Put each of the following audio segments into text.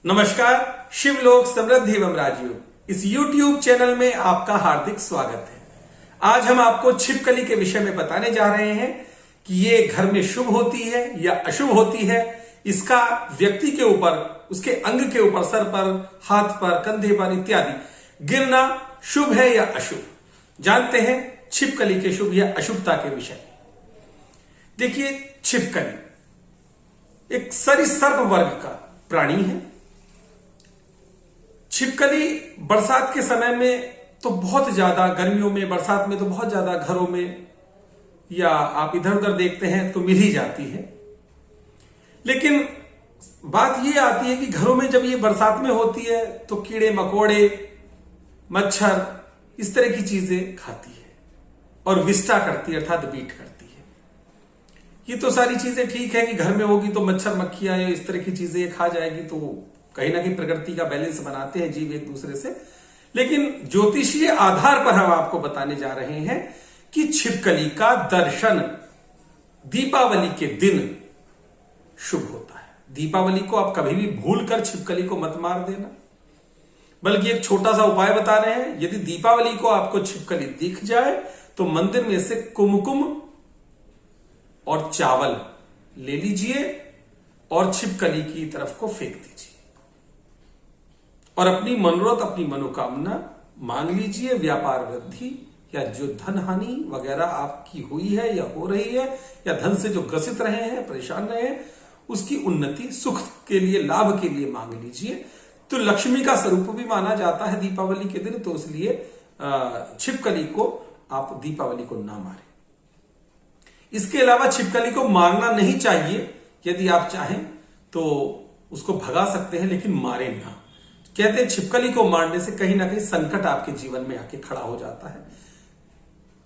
नमस्कार, शिवलोक समृद्धि एवं राजयोग इस YouTube चैनल में आपका हार्दिक स्वागत है। आज हम आपको छिपकली के विषय में बताने जा रहे हैं कि ये घर में शुभ होती है या अशुभ होती है। इसका व्यक्ति के ऊपर, उसके अंग के ऊपर, सर पर, हाथ पर, कंधे पर इत्यादि गिरना शुभ है या अशुभ। जानते हैं छिपकली के शुभ या अशुभता के विषय में। देखिए, छिपकली एक सरीसृप वर्ग का प्राणी है। छिपकली बरसात के समय में तो बहुत ज्यादा, गर्मियों में, बरसात में तो बहुत ज्यादा घरों में या आप इधर उधर देखते हैं तो मिल ही जाती है। लेकिन बात यह आती है कि घरों में जब ये बरसात में होती है तो कीड़े मकोड़े, मच्छर, इस तरह की चीजें खाती है और विष्टा करती है, अर्थात बीट करती है। ये तो सारी चीजें ठीक है कि घर में होगी तो मच्छर मक्खियां या इस तरह की चीजें खा जाएगी, तो कहीं ना कहीं प्रकृति का बैलेंस बनाते हैं जीव एक दूसरे से। लेकिन ज्योतिषीय आधार पर हम आपको बताने जा रहे हैं कि छिपकली का दर्शन दीपावली के दिन शुभ होता है। दीपावली को आप कभी भी भूलकर छिपकली को मत मार देना, बल्कि एक छोटा सा उपाय बता रहे हैं। यदि दीपावली को आपको छिपकली दिख जाए तो मंदिर में से कुमकुम और चावल ले लीजिए और छिपकली की तरफ को फेंक दीजिए और अपनी मनोरथ, अपनी मनोकामना मांग लीजिए। व्यापार वृद्धि या जो धन हानि वगैरह आपकी हुई है या हो रही है, या धन से जो ग्रसित रहे हैं, परेशान रहे हैं, उसकी उन्नति, सुख के लिए, लाभ के लिए मांग लीजिए। तो लक्ष्मी का स्वरूप भी माना जाता है दीपावली के दिन, तो इसलिए छिपकली को आप दीपावली को ना मारें। इसके अलावा छिपकली को मारना नहीं चाहिए। यदि आप चाहें तो उसको भगा सकते हैं, लेकिन मारे ना। कहते हैं छिपकली को मारने से कहीं ना कहीं संकट आपके जीवन में आके खड़ा हो जाता है।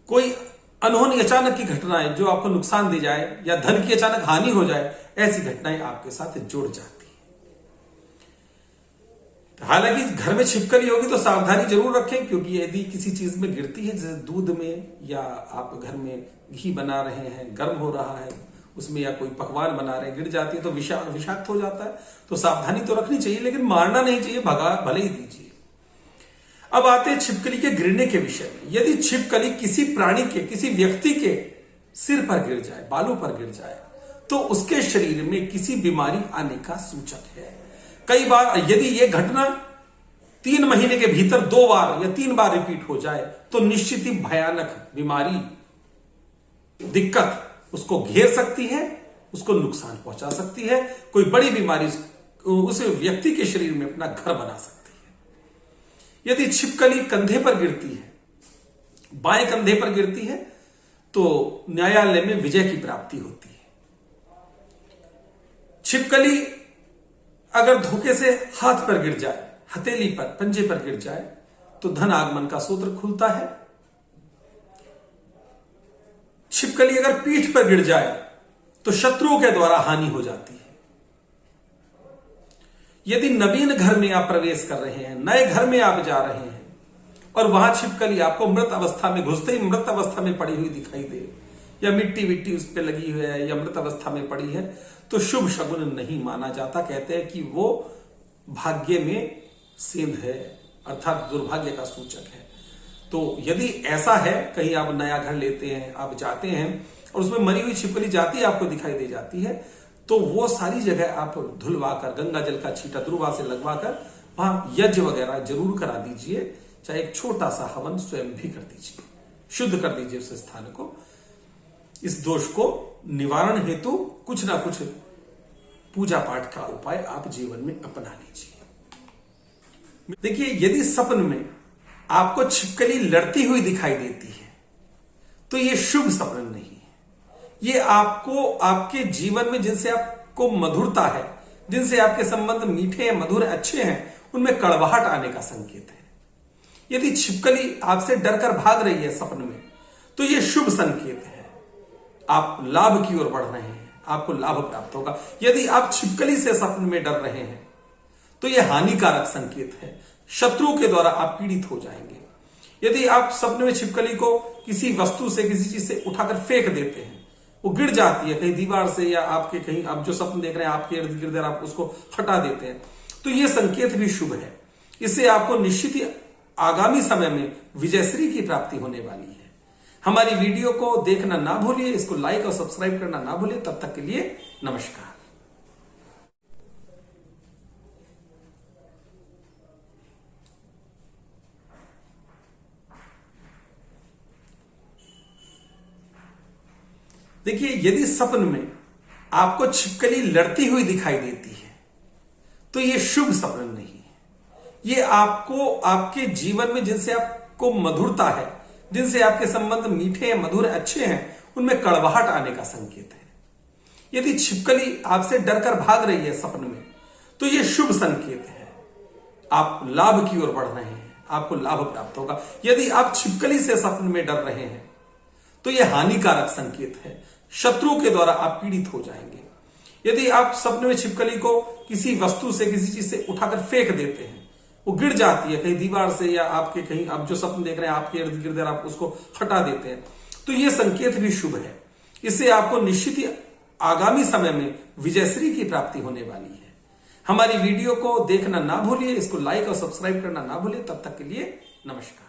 कोई अनहोनी, अचानक की घटनाएं जो आपको नुकसान दे जाए या धन की अचानक हानि हो जाए, ऐसी घटनाएं आपके साथ जुड़ जाती है। हालांकि घर में छिपकली होगी तो सावधानी जरूर रखें, क्योंकि यदि किसी चीज में गिरती है, जैसे दूध में, या आप घर में घी बना रहे हैं, गर्म हो रहा है उसमें, या कोई पकवान बना रहे हैं, गिर जाती है तो विषाक्त हो जाता है। तो सावधानी तो रखनी चाहिए, लेकिन मारना नहीं चाहिए, भगा भले ही दीजिए। अब आते हैं छिपकली के गिरने के विषय में। यदि छिपकली किसी प्राणी के, किसी व्यक्ति के सिर पर गिर जाए, बालों पर गिर जाए, तो उसके शरीर में किसी बीमारी आने का सूचक है। कई बार यदि यह घटना 3 महीने के भीतर 2 बार या 3 बार रिपीट हो जाए तो निश्चित ही भयानक बीमारी, दिक्कत उसको घेर सकती है, उसको नुकसान पहुंचा सकती है। कोई बड़ी बीमारी उस व्यक्ति के शरीर में अपना घर बना सकती है। यदि छिपकली कंधे पर गिरती है, बाएं कंधे पर गिरती है, तो न्यायालय में विजय की प्राप्ति होती है। छिपकली अगर धोखे से हाथ पर गिर जाए, हथेली पर, पंजे पर गिर जाए, तो धन आगमन का सूत्र खुलता है। छिपकली अगर पीठ पर गिर जाए तो शत्रुओं के द्वारा हानि हो जाती है। यदि नवीन घर में आप प्रवेश कर रहे हैं, नए घर में आप जा रहे हैं और वहां छिपकली आपको मृत अवस्था में, घुसते ही मृत अवस्था में पड़ी हुई दिखाई दे, या मिट्टी विट्टी उस पर लगी हुई है, या मृत अवस्था में पड़ी है, तो शुभ शगुन नहीं माना जाता। कहते हैं कि वो भाग्य में सेंध है, अर्थात दुर्भाग्य का सूचक है। तो यदि ऐसा है, कहीं आप नया घर लेते हैं, आप जाते हैं और उसमें मरी हुई छिपकली जाती आपको दिखाई दे जाती है, तो वो सारी जगह आप धुलवाकर, गंगा जल का छींटा दुर्वा से लगवाकर वहां यज्ञ वगैरह जरूर करा दीजिए। चाहे एक छोटा सा हवन स्वयं भी कर दीजिए, शुद्ध कर दीजिए उस स्थान को। इस दोष को निवारण हेतु कुछ ना कुछ पूजा पाठ का उपाय आप जीवन में अपना लीजिए। देखिए, यदि सपन में आपको छिपकली लड़ती हुई दिखाई देती है तो यह शुभ सपन नहीं है। यह आपको, आपके जीवन में जिनसे आपको मधुरता है, जिनसे आपके संबंध मीठे हैं, मधुर, अच्छे हैं, उनमें कड़वाहट आने का संकेत है। यदि छिपकली आपसे डरकर भाग रही है सपन में, तो यह शुभ संकेत है। आप लाभ की ओर बढ़ रहे हैं, आपको लाभ प्राप्त होगा। यदि आप छिपकली से सपन में डर रहे हैं तो यह हानिकारक संकेत है, शत्रुओं के द्वारा आप पीड़ित हो जाएंगे। यदि आप सपने में छिपकली को किसी वस्तु से, किसी चीज से उठाकर फेंक देते हैं, वो गिर जाती है कहीं दीवार से, या आपके कहीं, आप जो सपन देख रहे हैं आपके इर्द गिर्द, आप उसको हटा देते हैं, तो यह संकेत भी शुभ है। इससे आपको निश्चित ही आगामी समय में विजयश्री की प्राप्ति होने वाली है। हमारी वीडियो को देखना ना भूलिए, इसको लाइक और सब्सक्राइब करना ना भूलिए। तब तक के लिए नमस्कार। देखिए, यदि सपन में आपको छिपकली लड़ती हुई दिखाई देती है तो यह शुभ सपन नहीं है। यह आपको आपके जीवन में जिनसे आपको मधुरता है, जिनसे आपके संबंध मीठे मधुर अच्छे हैं, उनमें कड़वाहट आने का संकेत है। यदि छिपकली आपसे डरकर भाग रही है सपन में तो यह शुभ संकेत है। आप लाभ की ओर बढ़ रहे हैं, आपको लाभ प्राप्त होगा। यदि आप छिपकली से सपन में डर रहे हैं तो यह हानिकारक संकेत है। शत्रु के द्वारा आप पीड़ित हो जाएंगे। यदि आप सपने में छिपकली को किसी वस्तु से, किसी चीज से उठाकर फेंक देते हैं, वो गिर जाती है कहीं दीवार से या आपके कहीं, आप जो सपन देख रहे हैं आपके इर्द गिर्द, आप उसको हटा देते हैं, तो यह संकेत भी शुभ है। इससे आपको निश्चित ही आगामी समय में विजयश्री की प्राप्ति होने वाली है। हमारी वीडियो को देखना ना भूलिए, इसको लाइक और सब्सक्राइब करना ना भूलिए। तब तक के लिए नमस्कार।